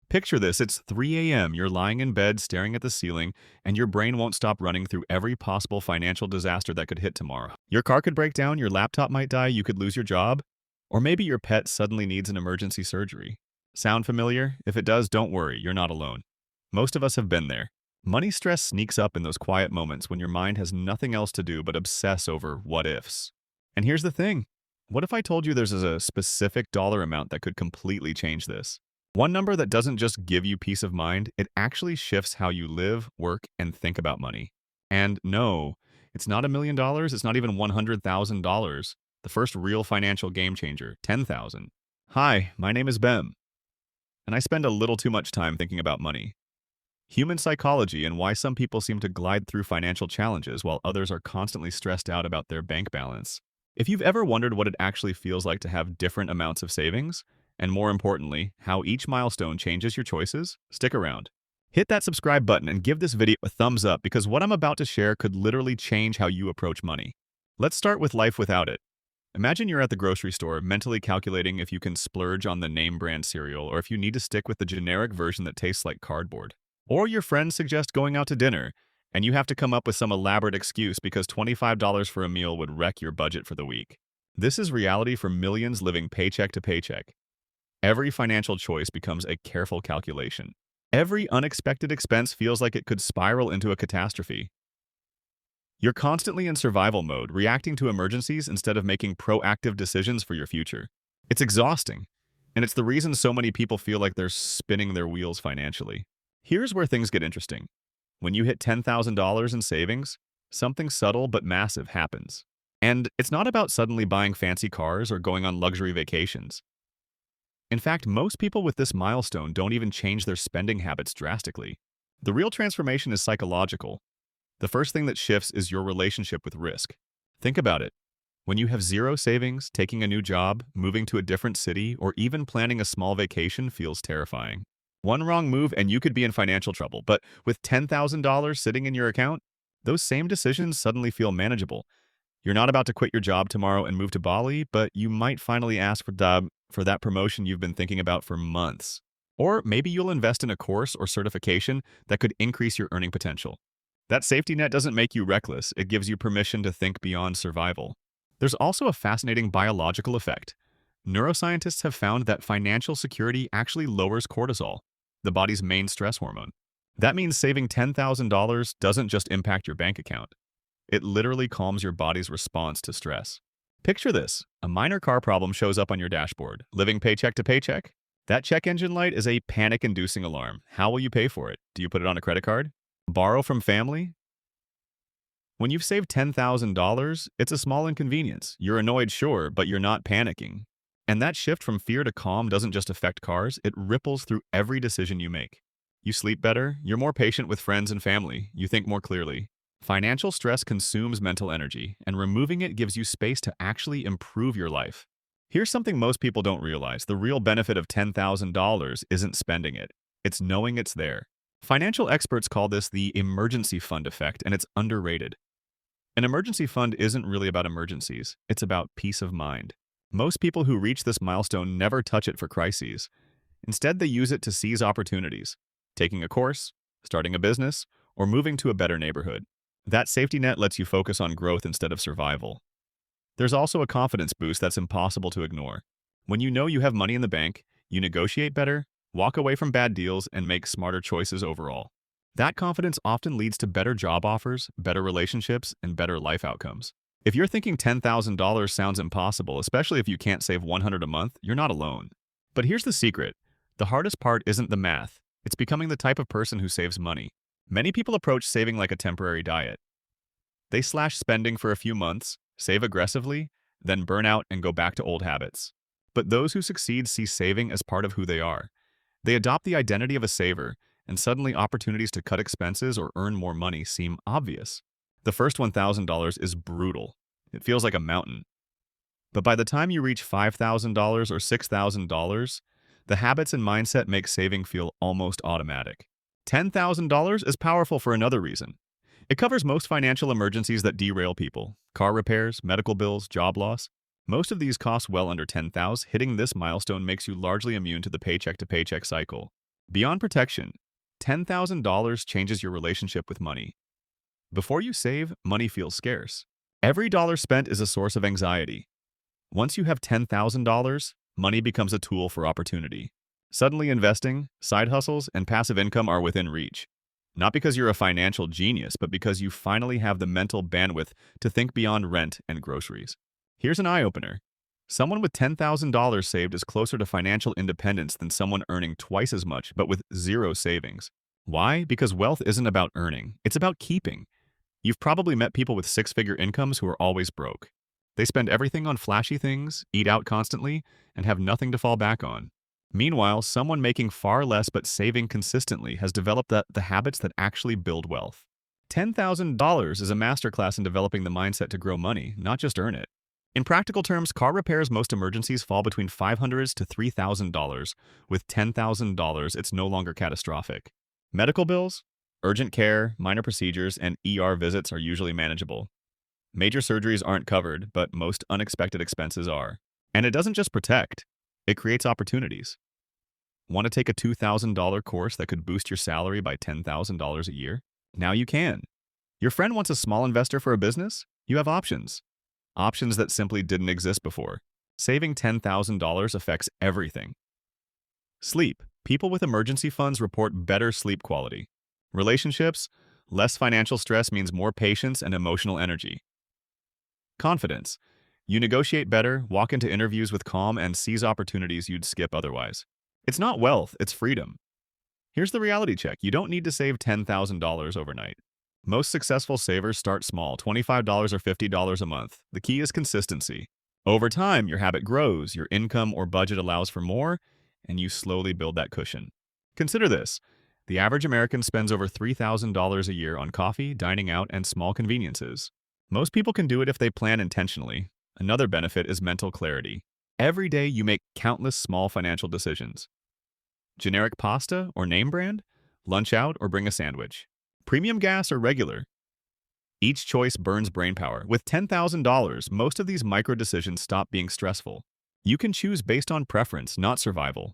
Picture this, it's 3 a.m., you're lying in bed staring at the ceiling, and your brain won't stop running through every possible financial disaster that could hit tomorrow. Your car could break down, your laptop might die, you could lose your job, or maybe your pet suddenly needs an emergency surgery. Sound familiar? If it does, don't worry, you're not alone. Most of us have been there. Money stress sneaks up in those quiet moments when your mind has nothing else to do but obsess over what ifs. And here's the thing. What if I told you there's a specific dollar amount that could completely change this? One number that doesn't just give you peace of mind, it actually shifts how you live, work, and think about money. And no, it's not $1 million, it's not even $100,000. The first real financial game changer, 10,000. Hi, my name is Bem, and I spend a little too much time thinking about money. Human psychology and why some people seem to glide through financial challenges while others are constantly stressed out about their bank balance. If you've ever wondered what it actually feels like to have different amounts of savings, and more importantly, how each milestone changes your choices, stick around. Hit that subscribe button and give this video a thumbs up because what I'm about to share could literally change how you approach money. Let's start with life without it. Imagine you're at the grocery store mentally calculating if you can splurge on the name brand cereal or if you need to stick with the generic version that tastes like cardboard. Or your friends suggest going out to dinner, and you have to come up with some elaborate excuse because $25 for a meal would wreck your budget for the week. This is reality for millions living paycheck to paycheck. Every financial choice becomes a careful calculation. Every unexpected expense feels like it could spiral into a catastrophe. You're constantly in survival mode, reacting to emergencies instead of making proactive decisions for your future. It's exhausting, and it's the reason so many people feel like they're spinning their wheels financially. Here's where things get interesting. When you hit $10,000 in savings, something subtle but massive happens. And it's not about suddenly buying fancy cars or going on luxury vacations. In fact, most people with this milestone don't even change their spending habits drastically. The real transformation is psychological. The first thing that shifts is your relationship with risk. Think about it. When you have zero savings, taking a new job, moving to a different city, or even planning a small vacation feels terrifying. One wrong move and you could be in financial trouble, but with $10,000 sitting in your account, those same decisions suddenly feel manageable. You're not about to quit your job tomorrow and move to Bali, but you might finally ask for that promotion you've been thinking about for months. Or maybe you'll invest in a course or certification that could increase your earning potential. That safety net doesn't make you reckless, it gives you permission to think beyond survival. There's also a fascinating biological effect. Neuroscientists have found that financial security actually lowers cortisol, the body's main stress hormone. That means saving $10,000 doesn't just impact your bank account. It literally calms your body's response to stress. Picture this. A minor car problem shows up on your dashboard. Living paycheck to paycheck? That check engine light is a panic-inducing alarm. How will you pay for it? Do you put it on a credit card? Borrow from family? When you've saved $10,000, it's a small inconvenience. You're annoyed, sure, but you're not panicking. And that shift from fear to calm doesn't just affect cars, it ripples through every decision you make. You sleep better, you're more patient with friends and family, you think more clearly. Financial stress consumes mental energy, and removing it gives you space to actually improve your life. Here's something most people don't realize. The real benefit of $10,000 isn't spending it. It's knowing it's there. Financial experts call this the emergency fund effect, and it's underrated. An emergency fund isn't really about emergencies. It's about peace of mind. Most people who reach this milestone never touch it for crises. Instead, they use it to seize opportunities, taking a course, starting a business, or moving to a better neighborhood. That safety net lets you focus on growth instead of survival. There's also a confidence boost that's impossible to ignore. When you know you have money in the bank, you negotiate better, walk away from bad deals, and make smarter choices overall. That confidence often leads to better job offers, better relationships, and better life outcomes. If you're thinking $10,000 sounds impossible, especially if you can't save $100 a month, you're not alone. But here's the secret. The hardest part isn't the math. It's becoming the type of person who saves money. Many people approach saving like a temporary diet. They slash spending for a few months, save aggressively, then burn out and go back to old habits. But those who succeed see saving as part of who they are. They adopt the identity of a saver, and suddenly opportunities to cut expenses or earn more money seem obvious. The first $1,000 is brutal. It feels like a mountain. But by the time you reach $5,000 or $6,000, the habits and mindset make saving feel almost automatic. $10,000 is powerful for another reason. It covers most financial emergencies that derail people: car repairs, medical bills, job loss. Most of these cost well under $10,000. Hitting this milestone makes you largely immune to the paycheck-to-paycheck cycle. Beyond protection, $10,000 changes your relationship with money. Before you save, money feels scarce. Every dollar spent is a source of anxiety. Once you have $10,000, money becomes a tool for opportunity. Suddenly investing, side hustles, and passive income are within reach. Not because you're a financial genius, but because you finally have the mental bandwidth to think beyond rent and groceries. Here's an eye-opener. Someone with $10,000 saved is closer to financial independence than someone earning twice as much but with zero savings. Why? Because wealth isn't about earning, it's about keeping. You've probably met people with six-figure incomes who are always broke. They spend everything on flashy things, eat out constantly, and have nothing to fall back on. Meanwhile, someone making far less but saving consistently has developed the habits that actually build wealth. $10,000 is a masterclass in developing the mindset to grow money, not just earn it. In practical terms, car repairs most emergencies fall between $500 to $3,000. With $10,000, it's no longer catastrophic. Medical bills, urgent care, minor procedures, and ER visits are usually manageable. Major surgeries aren't covered, but most unexpected expenses are. And it doesn't just protect, it creates opportunities. Want to take a $2,000 course that could boost your salary by $10,000 a year? Now you can. Your friend wants a small investor for a business? You have options. Options that simply didn't exist before. Saving $10,000 affects everything. Sleep. People with emergency funds report better sleep quality. Relationships. Less financial stress means more patience and emotional energy. Confidence. You negotiate better, walk into interviews with calm, and seize opportunities you'd skip otherwise. It's not wealth, it's freedom. Here's the reality check. You don't need to save $10,000 overnight. Most successful savers start small, $25 or $50 a month. The key is consistency. Over time, your habit grows, your income or budget allows for more, and you slowly build that cushion. Consider this. The average American spends over $3,000 a year on coffee, dining out, and small conveniences. Most people can do it if they plan intentionally. Another benefit is mental clarity. Every day you make countless small financial decisions. Generic pasta or name brand? Lunch out or bring a sandwich? Premium gas or regular? Each choice burns brainpower. With $10,000, most of these micro decisions stop being stressful. You can choose based on preference, not survival.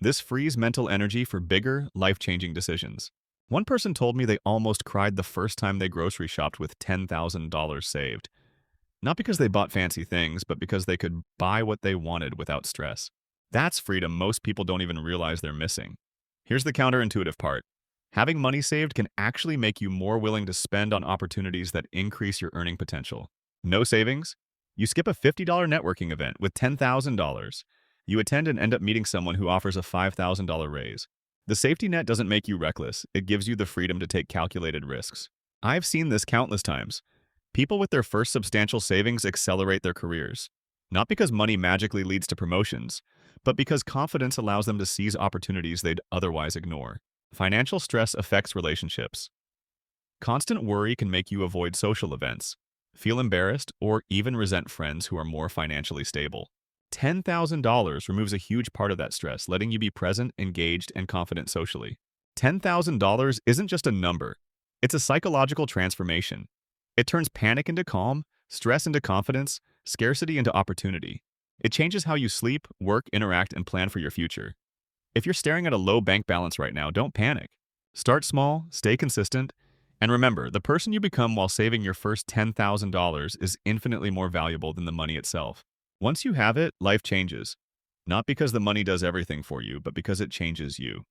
This frees mental energy for bigger, life-changing decisions. One person told me they almost cried the first time they grocery shopped with $10,000 saved. Not because they bought fancy things, but because they could buy what they wanted without stress. That's freedom most people don't even realize they're missing. Here's the counterintuitive part. Having money saved can actually make you more willing to spend on opportunities that increase your earning potential. No savings? You skip a $50 networking event with $10,000. You attend and end up meeting someone who offers a $5,000 raise. The safety net doesn't make you reckless. It gives you the freedom to take calculated risks. I've seen this countless times. People with their first substantial savings accelerate their careers. Not because money magically leads to promotions, but because confidence allows them to seize opportunities they'd otherwise ignore. Financial stress affects relationships. Constant worry can make you avoid social events, feel embarrassed, or even resent friends who are more financially stable. $10,000 removes a huge part of that stress, letting you be present, engaged, and confident socially. $10,000 isn't just a number. It's a psychological transformation. It turns panic into calm, stress into confidence, scarcity into opportunity. It changes how you sleep, work, interact, and plan for your future. If you're staring at a low bank balance right now, don't panic. Start small, stay consistent, and remember, the person you become while saving your first $10,000 is infinitely more valuable than the money itself. Once you have it, life changes. Not because the money does everything for you, but because it changes you.